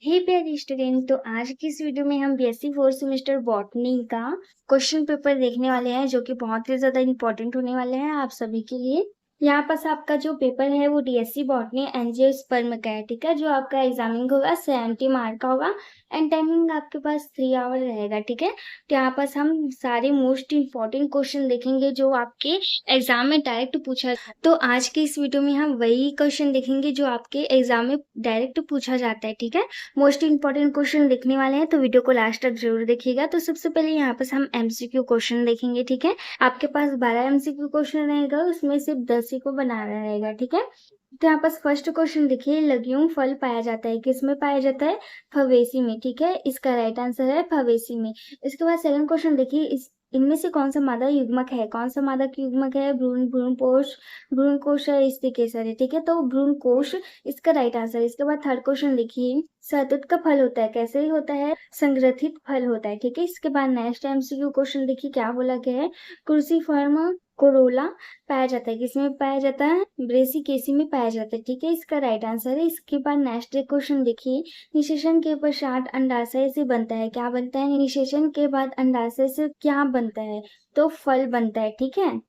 हे प्यारे स्टूडेंट, तो आज की इस वीडियो में हम बीएससी फोर्थ सेमेस्टर बॉटनी का क्वेश्चन पेपर देखने वाले हैं, जो कि बहुत ही ज्यादा इंपॉर्टेंट होने वाले हैं आप सभी के लिए। यहाँ पास आपका जो पेपर है वो डीएससी बॉटनी एंजियोस्पर्म का है, ठीक है। जो आपका एग्जामिंग होगा 70 मार्क का होगा एंड टाइमिंग आपके पास 3 आवर रहेगा, ठीक है। तो यहाँ पास हम सारे मोस्ट इंपॉर्टेंट क्वेश्चन देखेंगे जो आपके एग्जाम में डायरेक्ट पूछा। तो आज के इस वीडियो में हम वही क्वेश्चन देखेंगे जो आपके एग्जाम में डायरेक्ट पूछा जाता है, ठीक है। मोस्ट इंपॉर्टेंट क्वेश्चन देखने वाले हैं, तो वीडियो को लास्ट तक जरूर देखिएगा। तो सबसे पहले यहाँ पर हम एमसीक्यू क्वेश्चन देखेंगे, ठीक है। आपके पास 12 एमसीक्यू क्वेश्चन रहेगा, उसमें सिर्फ 10 ही को बनाना रहेगा, ठीक है। तो यहाँ पास फर्स्ट क्वेश्चन देखिए, लग्यूम फल पाया जाता है, किस में पाया जाता है? फवेसी में, ठीक है। इसका राइट आंसर है फवेसी में। इसके बाद सेकंड क्वेश्चन देखिए, इस इनमें से कौन सा मादा युग्मक है? कौन सा मादा युग्मक है? भ्रूण कोश है, स्त्रीकेसर है, ठीक है। तो भ्रूण कोश इसका राइट आंसर है। इसके बाद थर्ड क्वेश्चन देखिए, शहतूत का फल होता है, कैसे होता है? संग्रथित फल होता है, ठीक है। इसके बाद नेक्स्ट एमसीक्यू क्वेश्चन देखिए, क्या बोला गया है? क्रूसीफर्म कोरोला पाया जाता है, किसमें पाया जाता है? ब्रेसिकेसी में पाया जाता है, ठीक है। इसका राइट आंसर है। इसके बाद नेक्स्ट क्वेश्चन देखिए, निषेचन के पश्चात अंडाशय से बनता है, क्या बनता है? निषेचन के बाद अंडाशय से क्या बनता है? तो फल बनता है, ठीक है।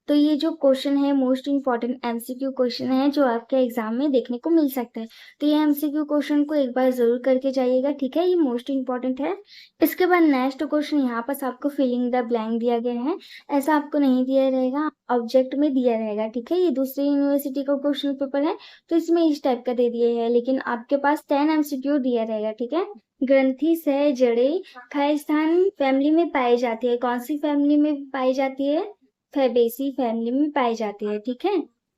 तो ये जो क्वेश्चन है मोस्ट इंपॉर्टेंट एमसीक्यू क्वेश्चन है जो आपके एग्जाम में देखने को मिल सकता है। तो ये एमसीक्यू क्वेश्चन को एक बार जरूर करके जाइएगा, ठीक है। ये मोस्ट इंपॉर्टेंट है। इसके बाद नेक्स्ट क्वेश्चन यहाँ पर आपको फिलिंग द ब्लैंक दिया गया है, ऐसा आपको नहीं दिया रहेगा, ऑब्जेक्ट में दिया रहेगा, ठीक है। ये दूसरी यूनिवर्सिटी का क्वेश्चन पेपर है, तो इसमें इस टाइप का दे दिया है, लेकिन आपके पास 10 एमसीक्यू दिया रहेगा, ठीक है। ग्रंथि सह जड़े खाय स्थान फैमिली में पाई जाती है, कौन सी फैमिली में पाई जाती है? फैबेसी फैमिली में पाई जाती है, ठीक है।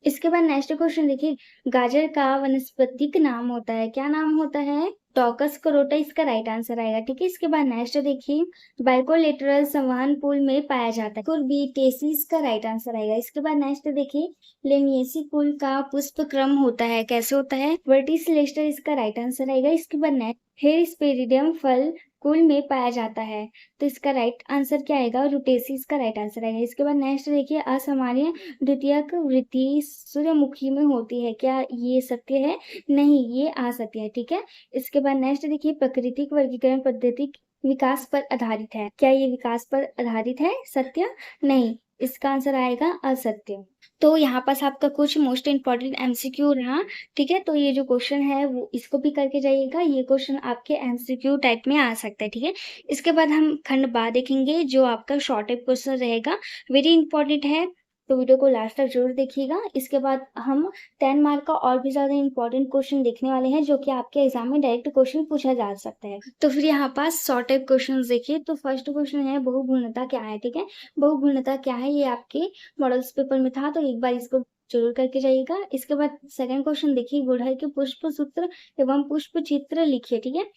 इसके बाद नेक्स्ट क्वेश्चन देखिए, गाजर का वानस्पतिक नाम होता है, क्या नाम होता है? टॉकस करोटा, इसका राइट आंसर आएगा, ठीक है। इसके बाद नेक्स्ट देखिए, बाइकोलेटरल संवहन पुल में पाया जाता है, कुर्बिटेसी, इसका राइट आंसर आएगा। इसके बाद नेक्स्ट देखिए, लेमिएसी पुल का पुष्प क्रम होता है, कैसे होता है? वर्टिसिलेस्टर, इसका राइट आंसर आएगा। इसके बाद नेक्स्ट, हेरिस्पेरिडियम फल कुल में पाया जाता है, तो इसका राइट आंसर क्या आएगा? रुटेसी, इसका राइट आंसर आएगा। इसके बाद नेक्स्ट देखिए, असामान्य द्वितीयक वृद्धि सूर्यमुखी में होती है, क्या ये सत्य है? नहीं, ये असत्य है, ठीक है। इसके बाद नेक्स्ट देखिए, प्राकृतिक वर्गीकरण पद्धति विकास पर आधारित है, क्या ये विकास पर आधारित है? सत्य? नहीं, इसका आंसर आएगा असत्य। तो यहाँ पास आपका कुछ मोस्ट इंपॉर्टेंट एमसीक्यू रहा, ठीक है। तो ये जो क्वेश्चन है वो इसको भी करके जाइएगा, ये क्वेश्चन आपके एमसीक्यू टाइप में आ सकता है, ठीक है। इसके बाद हम खंड बा देखेंगे जो आपका शॉर्ट टाइप क्वेश्चन रहेगा, वेरी इंपॉर्टेंट है, तो वीडियो को लास्ट तक जरूर देखिएगा। इसके बाद हम 10 मार्क का और भी ज्यादा इंपॉर्टेंट क्वेश्चन देखने वाले हैं, जो कि आपके एग्जाम में डायरेक्ट क्वेश्चन पूछा जा सकता है। तो फिर यहाँ पास शॉर्ट टाइप क्वेश्चन देखिए, तो फर्स्ट क्वेश्चन है बहुगुणता क्या है, ठीक है। बहुगुणता क्या है, ये आपके मॉडल्स पेपर में था, तो एक बार इसको जरूर करके जाइएगा। इसके बाद सेकंड क्वेश्चन देखिए, गुड़हल के पुष्प सूत्र एवं पुष्प चित्र लिखिए, ठीक है।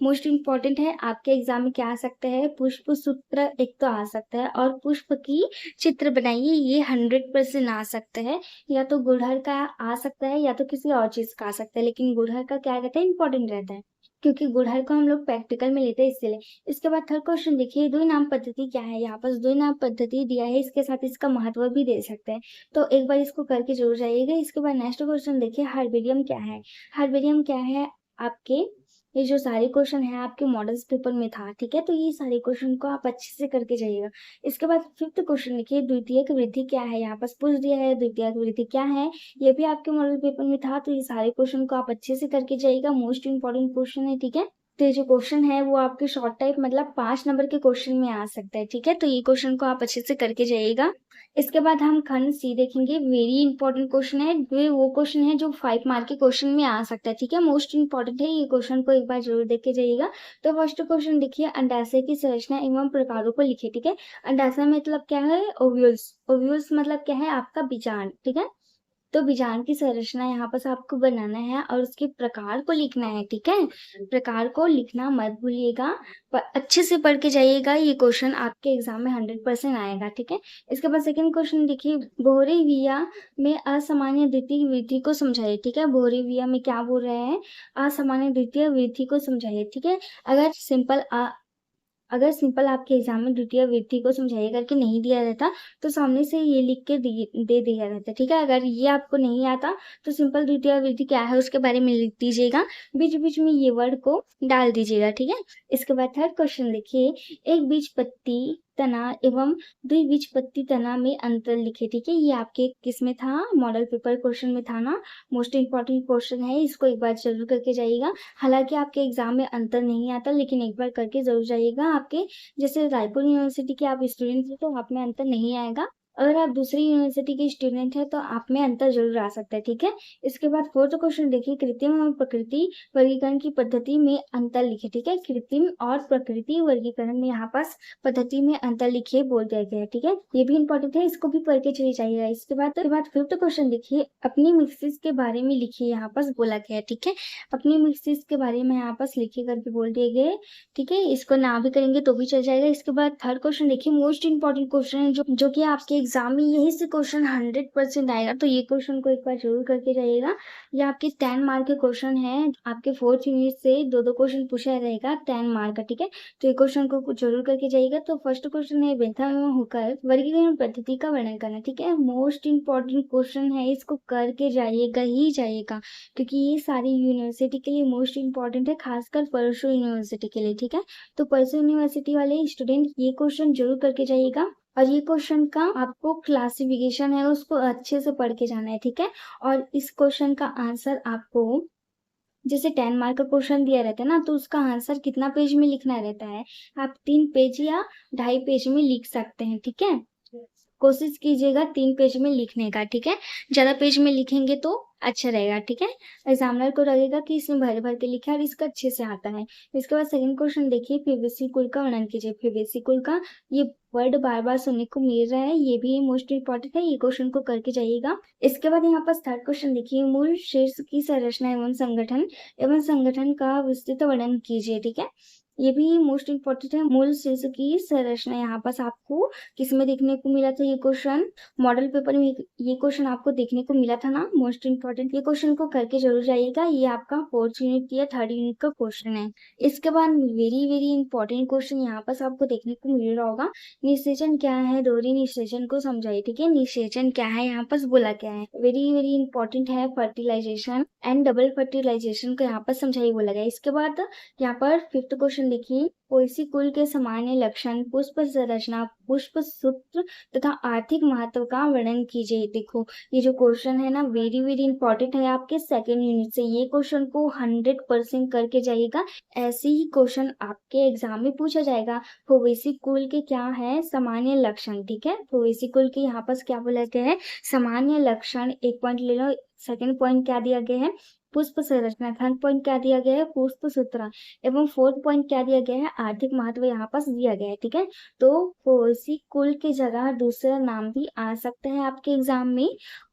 मोस्ट इंपॉर्टेंट है, आपके एग्जाम में क्या आ सकता है? पुष्प सूत्र एक तो आ सकता है, और पुष्प की चित्र बनाइए, ये 100% आ सकता है। या तो गुड़हल का आ सकता है या तो किसी और चीज का आ सकता है, लेकिन गुड़हल का क्या रहता है? इंपॉर्टेंट रहता है, क्योंकि गुड़हल को हम लोग प्रैक्टिकल में लेते हैं, इसलिए। इसके बाद थर्ड क्वेश्चन देखिए, द्वि नाम पद्धति क्या है? यहाँ पर द्वि नाम पद्धति दिया है, इसके साथ इसका महत्व भी दे सकते हैं, तो एक बार इसको करके जरूर जाइएगा। इसके बाद नेक्स्ट क्वेश्चन देखिए, हार्बेरियम क्या है? हार्बेरियम क्या है? आपके ये जो सारे क्वेश्चन है आपके मॉडल्स पेपर में था, ठीक है। तो ये सारे क्वेश्चन को आप अच्छे से करके जाइएगा। इसके बाद फिफ्थ क्वेश्चन लिखिए, द्वितीयक वृद्धि क्या है? यहाँ पास पूछ दिया है द्वितीयक वृद्धि क्या है, ये भी आपके मॉडल पेपर में था, तो ये सारे क्वेश्चन को आप अच्छे से करके जाइएगा, मोस्ट इंपॉर्टेंट क्वेश्चन है, ठीक है। तो ये जो क्वेश्चन है वो आपके शॉर्ट टाइप मतलब 5 नंबर के क्वेश्चन में आ सकता है, ठीक है। तो ये क्वेश्चन को आप अच्छे से करके जाइएगा। इसके बाद हम खंड सी देखेंगे, वेरी इंपॉर्टेंट क्वेश्चन है, वो क्वेश्चन है जो 5 मार्क के क्वेश्चन में आ सकता है, ठीक है। मोस्ट इंपॉर्टेंट है, ये क्वेश्चन को एक बार जरूर देख के जाइएगा। तो फर्स्ट क्वेश्चन देखिए, अंडाशय की संरचना एवं प्रकारों को लिखिए, ठीक है। अंडाशय मतलब क्या है? ओव्यूल्स। ओव्यूल्स मतलब क्या है? आपका बीजांड, ठीक है। तो बीजांड की संरचना यहाँ पर आपको बनाना है और उसके प्रकार को लिखना है, ठीक है। प्रकार को लिखना मत भूलिएगा, पर अच्छे से पढ़ के जाइएगा, ये क्वेश्चन आपके एग्जाम में 100% आएगा, ठीक है। इसके बाद सेकंड क्वेश्चन देखिए, बोरेविया में असामान्य द्वितीय वृद्धि को समझाइए, ठीक है। बोरेविया में क्या बोल रहे हैं? असामान्य द्वितीय वृद्धि को समझाइए, ठीक है। अगर सिंपल अगर सिंपल आपके एग्जाम में द्वितीय विधि को समझाइए करके नहीं दिया रहता तो सामने से ये लिख के दे दिया रहता, ठीक है। अगर ये आपको नहीं आता तो सिंपल द्वितीय विधि क्या है उसके बारे में लिख दीजिएगा, बीच बीच में ये वर्ड को डाल दीजिएगा, ठीक है। इसके बाद थर्ड क्वेश्चन देखिए, एक बीजपत्ती तना एवं द्विबीजपत्ती तना में अंतर लिखे, ठीक है। ये आपके किस में था, मॉडल पेपर क्वेश्चन में था ना। मोस्ट इंपॉर्टेंट क्वेश्चन है, इसको एक बार जरूर करके जाइएगा। हालांकि आपके एग्जाम में अंतर नहीं आता, लेकिन एक बार करके जरूर जाइएगा। आपके जैसे रायपुर यूनिवर्सिटी के आप स्टूडेंट हैं तो आप में अंतर नहीं आएगा, अगर आप दूसरी यूनिवर्सिटी के स्टूडेंट हैं तो आप में अंतर जरूर आ सकता है, ठीक है। इसके बाद फोर्थ क्वेश्चन देखिए, कृत्रिम और प्रकृति वर्गीकरण की पद्धति में अंतर लिखे, ठीक है। कृत्रिम और प्रकृति वर्गीकरण में यहाँ पास पद्धति में अंतर लिखिए बोल दिया गया है, ठीक है। ये भी इंपॉर्टेंट है, इसको भी पढ़ के चले जाइएगा। इसके बाद फिफ्थ क्वेश्चन देखिए, अपनी मिक्सिस के बारे में लिखिए, यहाँ पास बोला गया है, ठीक है। अपनी मिक्सिस के बारे में यहाँ पास लिखिए करके बोल दिए गए, ठीक है। इसको ना भी करेंगे तो भी चल जाएगा। इसके बाद थर्ड क्वेश्चन देखिए, मोस्ट इंपॉर्टेंट क्वेश्चन है जो कि आपके एग्जाम में यही से क्वेश्चन 100% आएगा, तो ये क्वेश्चन को एक बार जरूर करके जाइएगा। ये आपके 10 मार्क के क्वेश्चन है, आपके फोर्थ यूनिट से दो क्वेश्चन पूछा रहेगा 10 मार्क का, ठीक है। तो ये क्वेश्चन को जरूर करके जाइएगा। तो फर्स्ट क्वेश्चन है, बेंथम एवं हुकर वर्गीकरण पद्धति का वर्णन करना, ठीक है। मोस्ट इंपॉर्टेंट क्वेश्चन है, इसको करके जाइएगा ही जाइएगा, क्योंकि ये सारी यूनिवर्सिटी के लिए मोस्ट इंपॉर्टेंट है, खासकर परसों यूनिवर्सिटी के लिए, ठीक है। तो परसों यूनिवर्सिटी वाले स्टूडेंट ये क्वेश्चन जरूर करके जाइएगा। और ये क्वेश्चन का आपको क्लासिफिकेशन है उसको अच्छे से पढ़ के जाना है, ठीक है। और इस क्वेश्चन का आंसर आपको जैसे 10 मार्क का क्वेश्चन दिया रहता है ना, तो उसका आंसर कितना पेज में लिखना रहता है, आप 3 पेज या 2.5 पेज में लिख सकते हैं, ठीक है। कोशिश कीजिएगा 3 पेज में लिखने का, ठीक है। ज्यादा पेज में लिखेंगे तो अच्छा रहेगा, ठीक है। एग्जामिनर को लगेगा कि इसमें भर भर के लिखा है और इसका अच्छे से आता है। इसके बाद सेकंड क्वेश्चन देखिए, फेबेसी कुल का वर्णन कीजिए। फेबेसी कुल का ये वर्ड बार बार सुनने को मिल रहा है, ये भी मोस्ट इंपॉर्टेंट है, ये क्वेश्चन को करके जाइएगा। इसके बाद यहाँ पर थर्ड क्वेश्चन देखिए, मूल शीर्ष की संरचना एवं संगठन का विस्तृत वर्णन कीजिए, ठीक है। ये भी मोस्ट इंपॉर्टेंट है, मूल शीर्ष की संरचना। यहाँ पास आपको किसमें देखने को मिला था ये क्वेश्चन, मॉडल पेपर में ये क्वेश्चन आपको देखने को मिला था ना, मोस्ट इंपॉर्टेंट। ये क्वेश्चन को करके जरूर जाइएगा, ये आपका फोर्थ यूनिट या थर्ड यूनिट का क्वेश्चन है। इसके बाद वेरी वेरी इंपॉर्टेंट क्वेश्चन यहाँ पास आपको देखने को मिल रहा होगा, निषेचन क्या है, दोहरी निषेचन को समझाइए, ठीक है। निषेचन क्या है, यहाँ पास बोला क्या है, वेरी वेरी इंपॉर्टेंट है। फर्टिलाइजेशन एंड डबल फर्टिलाइजेशन को यहाँ पर समझाइए बोला गया। इसके बाद यहाँ पर फिफ्थ क्वेश्चन देखिए, पोएसी कुल के सामान्य लक्षण, पुष्प संरचना, पुष्प सूत्र तथा आर्थिक महत्व का वर्णन कीजिए। देखो ये जो क्वेश्चन है ना, वेरी वेरी इंपॉर्टेंट है आपके सेकंड यूनिट से, ये क्वेश्चन को 100% करके जाइएगा। ऐसे ही क्वेश्चन आपके एग्जाम में पूछा जाएगा। पोएसी कुल के क्या है, सामान्य लक्षण, ठीक है। पोएसी कुल के यहाँ पर क्या बोला गया है, सामान्य लक्षण, एक पॉइंट ले लो। सेकंड पॉइंट क्या दिया गया है, पुष्प संरचना। थर्ड पॉइंट क्या दिया गया है, पुष्प सूत्र। एवं फोर्थ पॉइंट क्या दिया गया है, आर्थिक महत्व यहाँ पास दिया गया है, ठीक है। तो पोएसी कुल की जगह दूसरा नाम भी आ सकता है आपके एग्जाम में,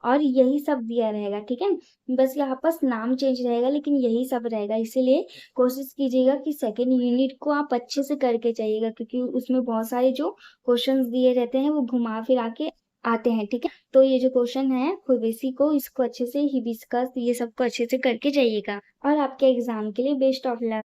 और यही सब दिया रहेगा, ठीक है। बस यहाँ पास नाम चेंज रहेगा, लेकिन यही सब रहेगा। इसीलिए कोशिश कीजिएगा कि सेकेंड यूनिट को आप अच्छे से करके जाइएगा, क्योंकि उसमें बहुत सारे जो क्वेश्चन दिए रहते हैं वो घुमा फिरा के आते हैं, ठीक है। तो ये जो क्वेश्चन है पोएसी को, इसको अच्छे से हिबिस्कस ये सब को अच्छे से करके जाइएगा। और आपके एग्जाम के लिए बेस्ट ऑफ लक।